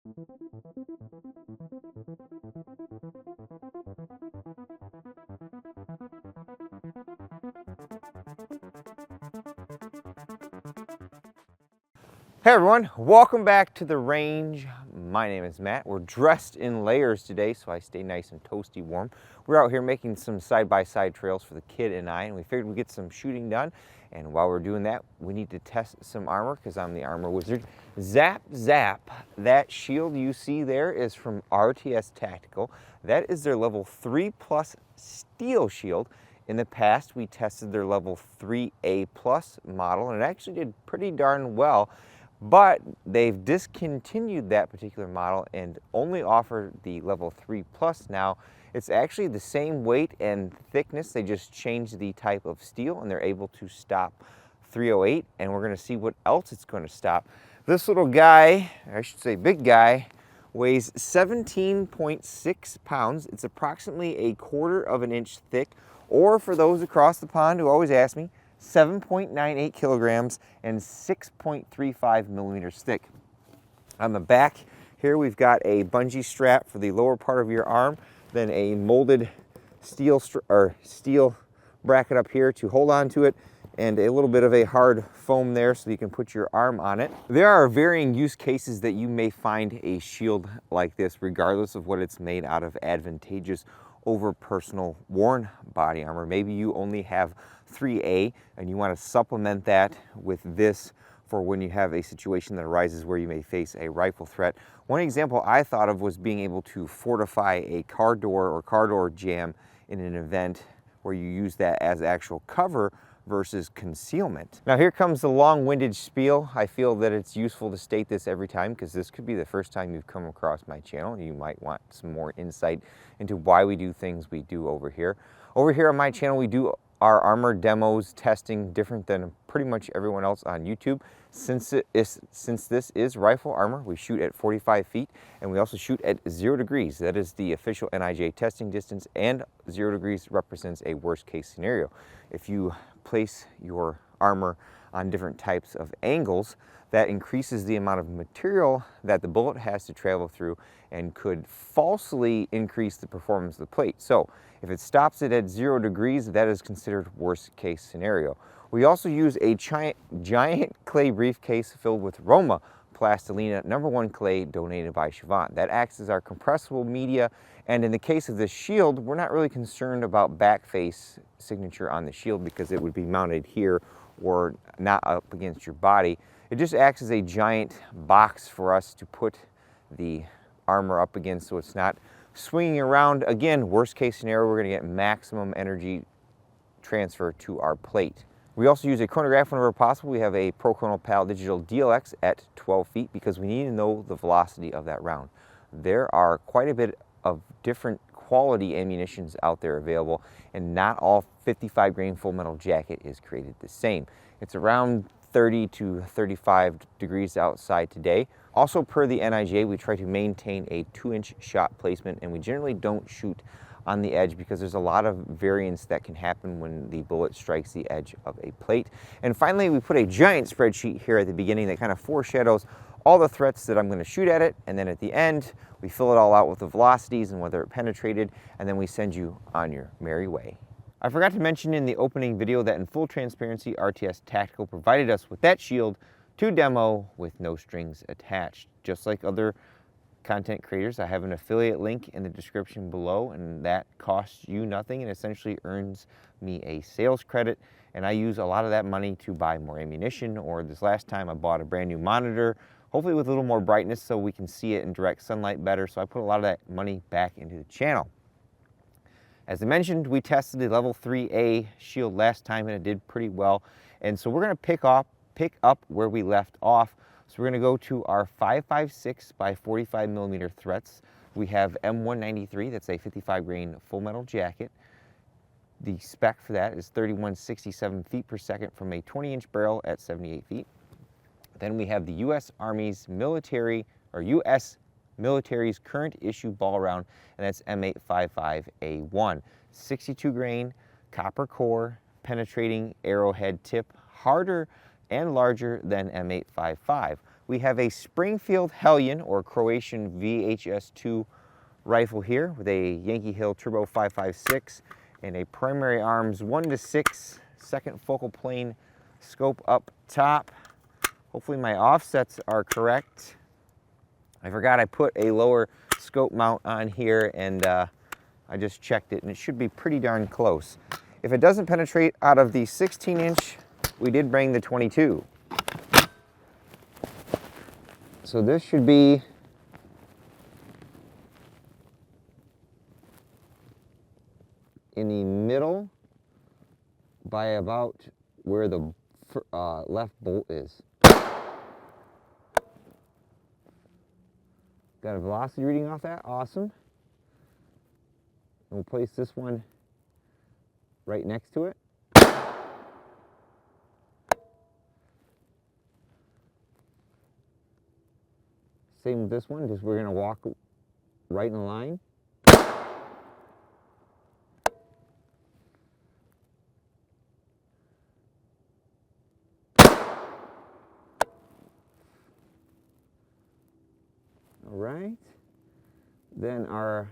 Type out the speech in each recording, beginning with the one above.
Hey everyone, welcome back to the range. My name is Matt. We're dressed in layers today, so I stay nice and toasty warm. We're out here making some side-by-side trails for the kid and I, and we figured we'd get some shooting done. And while we're doing that, we need to test some armor, because I'm the armor wizard. Zap, zap. That shield you see there is from RTS Tactical. That is their level 3+ steel shield. In the past, we tested their level 3A+ model, and it actually did pretty darn well. But they've discontinued that particular model and only offer the level 3+ now. It's actually the same weight and thickness. They just changed the type of steel and they're able to stop 308, and we're going to see what else it's going to stop. This little guy, I should say big guy, weighs 17.6 pounds. It's approximately 1/4 inch thick, or for those across the pond who always ask me, 7.98 kilograms and 6.35 millimeters thick. On the back here, we've got a bungee strap for the lower part of your arm, then a molded steel bracket up here to hold on to it, and a little bit of a hard foam there so you can put your arm on it. There are varying use cases that you may find a shield like this, regardless of what it's made out of, advantageous over personal worn body armor. Maybe you only have 3A and you want to supplement that with this for when you have a situation that arises where you may face a rifle threat. One example I thought of was being able to fortify a car door or car door jamb in an event where you use that as actual cover versus concealment. Now here comes the long-winded spiel. I feel that it's useful to state this every time, because this could be the first time you've come across my channel. You might want some more insight into why we do things we do over here. Over here on my channel, we do our armor demos, testing different than pretty much everyone else on YouTube. Since this is rifle armor, we shoot at 45 feet and we also shoot at 0 degrees. That is the official NIJ testing distance, and 0 degrees represents a worst case scenario. If you place your armor on different types of angles, that increases the amount of material that the bullet has to travel through and could falsely increase the performance of the plate. So if it stops it at 0 degrees, that is considered worst case scenario. We also use a giant clay briefcase filled with Roma Plastilina #1 clay donated by Siobhan. That acts as our compressible media, and in the case of this shield, we're not really concerned about back face signature on the shield because it would be mounted here or not up against your body. It just acts as a giant box for us to put the armor up against so it's not swinging around. Again, worst case scenario, we're going to get maximum energy transfer to our plate. We also use a chronograph whenever possible. We have a Pro Chrono Pal Digital DLX at 12 feet because we need to know the velocity of that round. There are quite a bit of different quality ammunitions out there available, and not all 55 grain full metal jacket is created the same. It's around 30 to 35 degrees outside today. Also, per the NIJ, we try to maintain a 2-inch shot placement, and we generally don't shoot on the edge because there's a lot of variance that can happen when the bullet strikes the edge of a plate. And finally, we put a giant spreadsheet here at the beginning that kind of foreshadows all the threats that I'm going to shoot at it, and then at the end we fill it all out with the velocities and whether it penetrated, and then we send you on your merry way. I forgot to mention in the opening video that in full transparency, RTS Tactical provided us with that shield to demo with no strings attached. Just like other content creators, I have an affiliate link in the description below, and that costs you nothing and essentially earns me a sales credit, and I use a lot of that money to buy more ammunition, or this last time I bought a brand new monitor, hopefully with a little more brightness so we can see it in direct sunlight better. So I put a lot of that money back into the channel. As I mentioned, we tested the level 3A shield last time and it did pretty well, and so we're going to pick up where we left off. So we're going to go to our 5.56 by 45 millimeter threats. We have M193, that's a 55 grain full metal jacket. The spec for that is 3167 feet per second from a 20-inch barrel at 78 feet. Then we have the U.S. Army's military, or U.S. military's current issue ball round, and that's M855A1. 62 grain, copper core, penetrating arrowhead tip, harder and larger than M855. We have a Springfield Hellion or Croatian VHS-2 rifle here with a Yankee Hill Turbo 5.56 and a Primary Arms 1:6 second focal plane scope up top. Hopefully my offsets are correct. I forgot I put a lower scope mount on here, and I just checked it and it should be pretty darn close. If it doesn't penetrate out of the 16-inch, we did bring the 22. So this should be in the middle by about where the left bolt is. Got a velocity reading off that, awesome. And we'll place this one right next to it. Same with this one, just we're gonna walk right in a line. All right, then our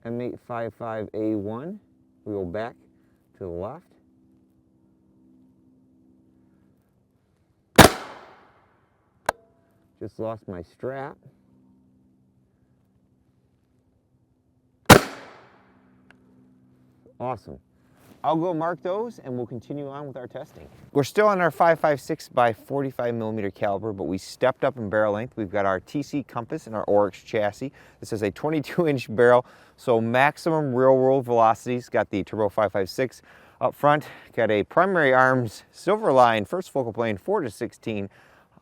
M855A1, we go back to the left. Just lost my strap. Awesome. I'll go mark those and we'll continue on with our testing. We're still on our 5.56 by 45 millimeter caliber, but we stepped up in barrel length. We've got our TC compass and our Oryx chassis. This is a 22-inch barrel, so maximum real world velocities. Got the Turbo 5.56 up front. Got a Primary Arms Silverline first focal plane 4:16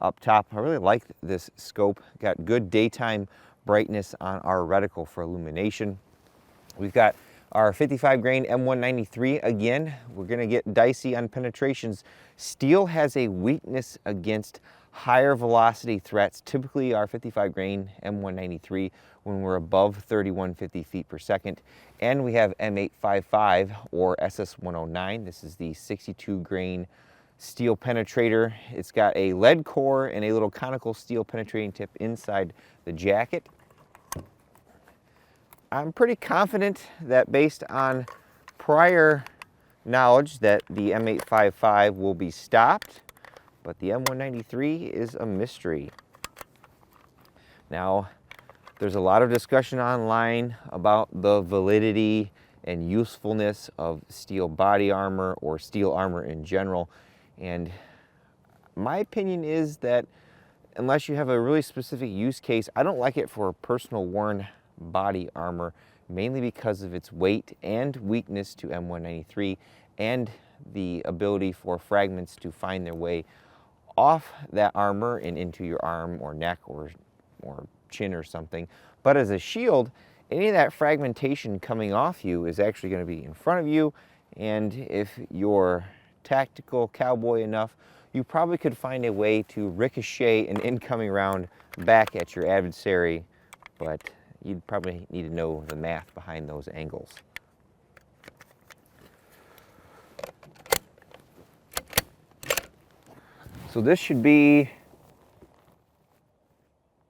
up top. I really like this scope. Got good daytime brightness on our reticle for illumination. We've got our 55 grain M193. Again, we're gonna get dicey on penetrations. Steel has a weakness against higher velocity threats, typically our 55 grain M193 when we're above 3150 feet per second. And we have M855 or SS109. This is the 62 grain steel penetrator. It's got a lead core and a little conical steel penetrating tip inside the jacket. I'm pretty confident that based on prior knowledge that the M855 will be stopped, but the M193 is a mystery. Now, there's a lot of discussion online about the validity and usefulness of steel body armor or steel armor in general, and my opinion is that unless you have a really specific use case, I don't like it for personal worn body armor, mainly because of its weight and weakness to M193 and the ability for fragments to find their way off that armor and into your arm or neck or chin or something. But as a shield, any of that fragmentation coming off you is actually going to be in front of you, and if you're tactical cowboy enough, you probably could find a way to ricochet an incoming round back at your adversary, but you'd probably need to know the math behind those angles. So this should be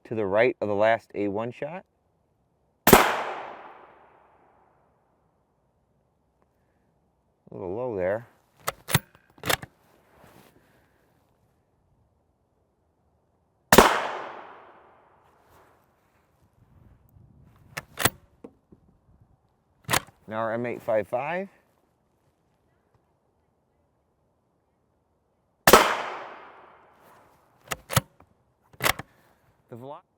to the right of the last A1 shot. A little low there. Now our M855. The velocity.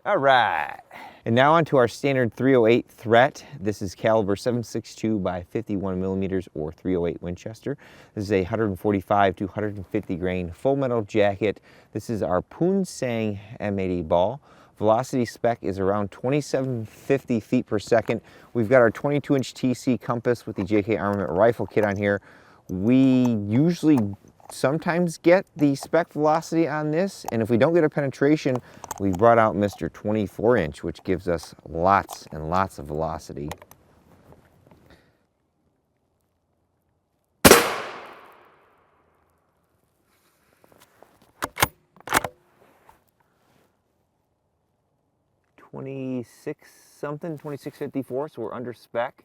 All right. And now onto our standard 308 threat. This is caliber 7.62 by 51 millimeters or 308 Winchester. This is a 145 to 150 grain full metal jacket. This is our Poonsang M80 ball. Velocity spec is around 2750 feet per second. We've got our 22-inch TC compass with the JK Armament rifle kit on here. We usually sometimes get the spec velocity on this, and if we don't get a penetration, we brought out Mr. 24-inch, which gives us lots and lots of velocity. $26 something, 2654, so we're under spec.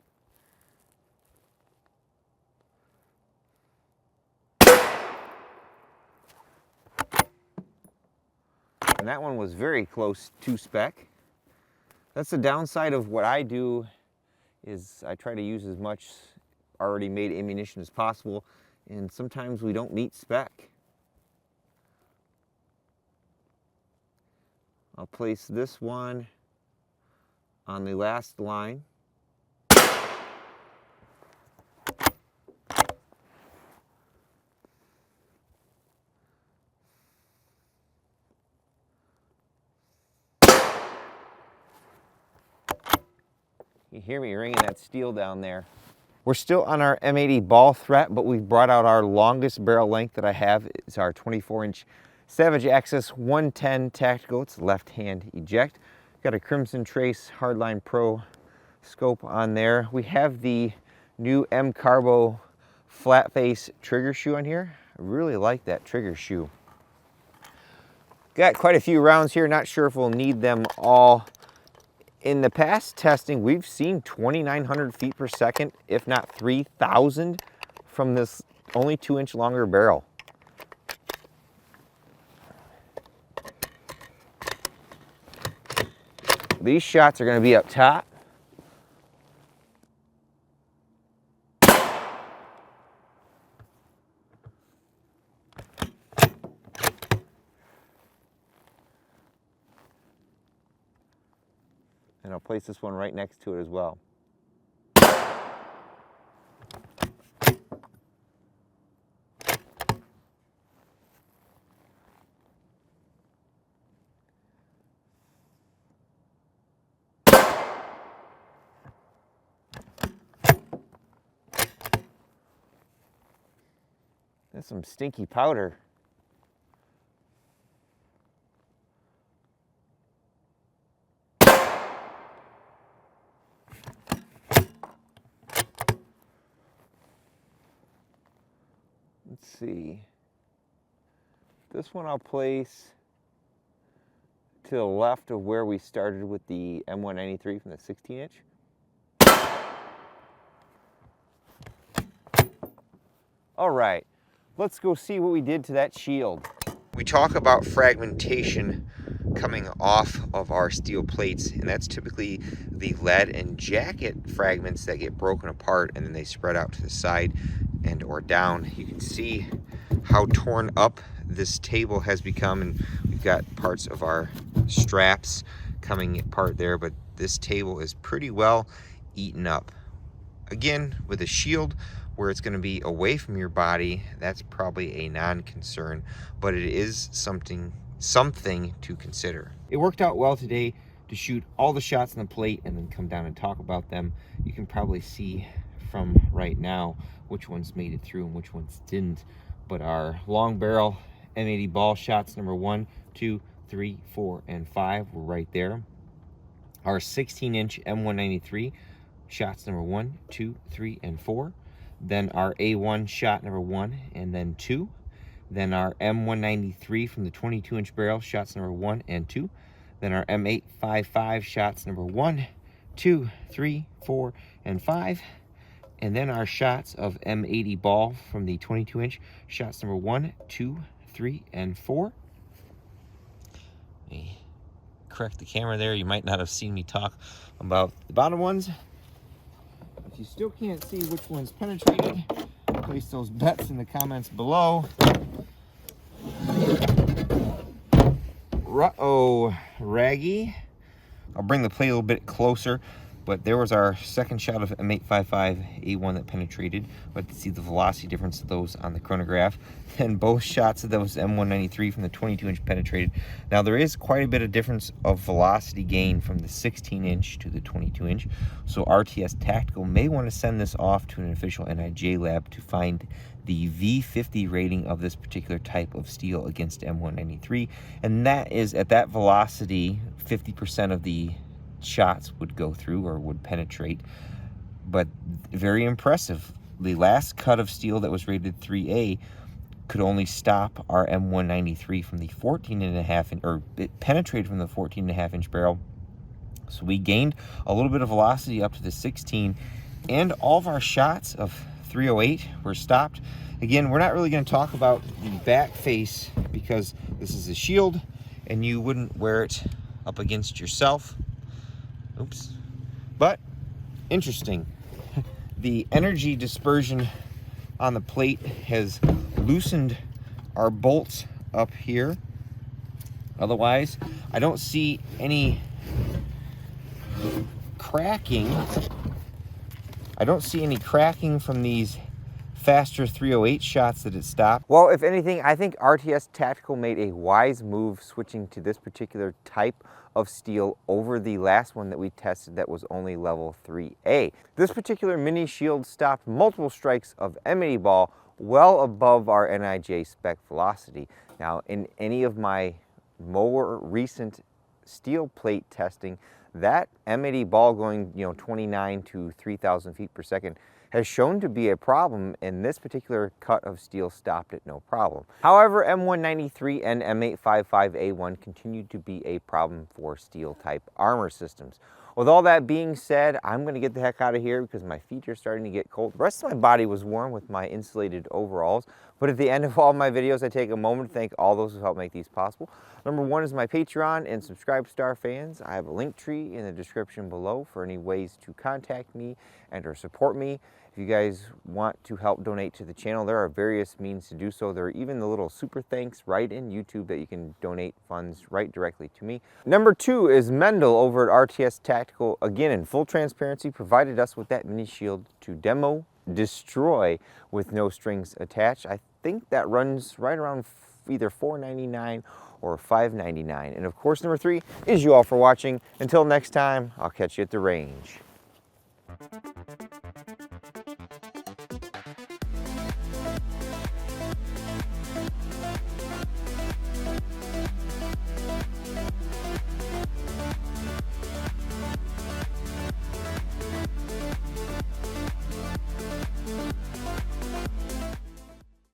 And that one was very close to spec. That's the downside of what I do, is I try to use as much already made ammunition as possible, and sometimes we don't meet spec. I'll place this one on the last line. You hear me ringing that steel down there. We're still on our M80 ball threat, but we've brought out our longest barrel length that I have. It's our 24-inch Savage Axis 110 Tactical. It's left-hand eject. Got a Crimson Trace Hardline Pro scope on there. We have the new M Carbo flat face trigger shoe on here. I really like that trigger shoe. Got quite a few rounds here. Not sure if we'll need them all. In the past testing, we've seen 2,900 feet per second, if not 3,000, from this only 2-inch longer barrel. These shots are going to be up top. And I'll place this one right next to it as well. That's some stinky powder. Let's see. This one I'll place to the left of where we started with the M193 from the 16-inch. All right, let's go see what we did to that shield. We talk about fragmentation coming off of our steel plates, and that's typically the lead and jacket fragments that get broken apart and then they spread out to the side and or down. You can see how torn up this table has become, and we've got parts of our straps coming apart there, but this table is pretty well eaten up. Again, with a shield where it's going to be away from your body, that's probably a non-concern, but it is something to consider. It worked out well today to shoot all the shots on the plate and then come down and talk about them. You can probably see from right now which ones made it through and which ones didn't, but our long barrel M80 ball shots number 1, 2, 3, 4, and 5 were right there. Our 16-inch M193 shots number 1, 2, 3, and 4. Then our A1 shot number 1 and then 2. Then our M193 from the 22-inch barrel shots number 1 and 2. Then our M855 shots number 1, 2, 3, 4, and 5. And then our shots of M80 ball from the 22-inch shots number 1, 2, 3, and 4. Let me correct the camera there. You might not have seen me talk about the bottom ones. If you still can't see which one's penetrated, place those bets in the comments below. R.A.N.G.E I'll bring the plate a little bit closer, but there was our second shot of M855A1 that penetrated. But to see the velocity difference of those on the chronograph. And both shots of those M193 from the 22-inch penetrated. Now there is quite a bit of difference of velocity gain from the 16-inch to the 22-inch. So RTS Tactical may want to send this off to an official NIJ lab to find the V50 rating of this particular type of steel against M193. And that is, at that velocity, 50% of the shots would go through or would penetrate. But very impressive. The last cut of steel that was rated 3A could only stop our M193 from the 14.5 inch, or it penetrated from the 14.5 inch barrel. So we gained a little bit of velocity up to the 16, and all of our shots of 308 were stopped. Again, we're not really going to talk about the back face because this is a shield and you wouldn't wear it up against yourself. Oops. But interesting. The energy dispersion on the plate has loosened our bolts up here. Otherwise, I don't see any cracking. I don't see any cracking from these faster 308 shots that it stopped. Well, if anything, I think RTS Tactical made a wise move switching to this particular type of steel over the last one that we tested that was only level 3A. This particular mini shield stopped multiple strikes of M80 ball well above our NIJ spec velocity. Now, in any of my more recent steel plate testing, that M80 ball going 29 to 3,000 feet per second has shown to be a problem, and this particular cut of steel stopped it no problem. However, M193 and M855A1 continued to be a problem for steel type armor systems. With all that being said, I'm going to get the heck out of here because my feet are starting to get cold. The rest of my body was warm with my insulated overalls. But at the end of all my videos, I take a moment to thank all those who helped make these possible. Number one is my Patreon and Subscribe Star fans. I have a link tree in the description below for any ways to contact me and or support me. If you guys want to help donate to the channel, there are various means to do so. There are even the little super thanks right in YouTube that you can donate funds right directly to me. Number two is Mendel over at RTS Tactical. Again, in full transparency, provided us with that mini shield to demo, destroy with no strings attached. I think that runs right around either $4.99 or $5.99. And of course, number three is you all for watching. Until next time, I'll catch you at the range.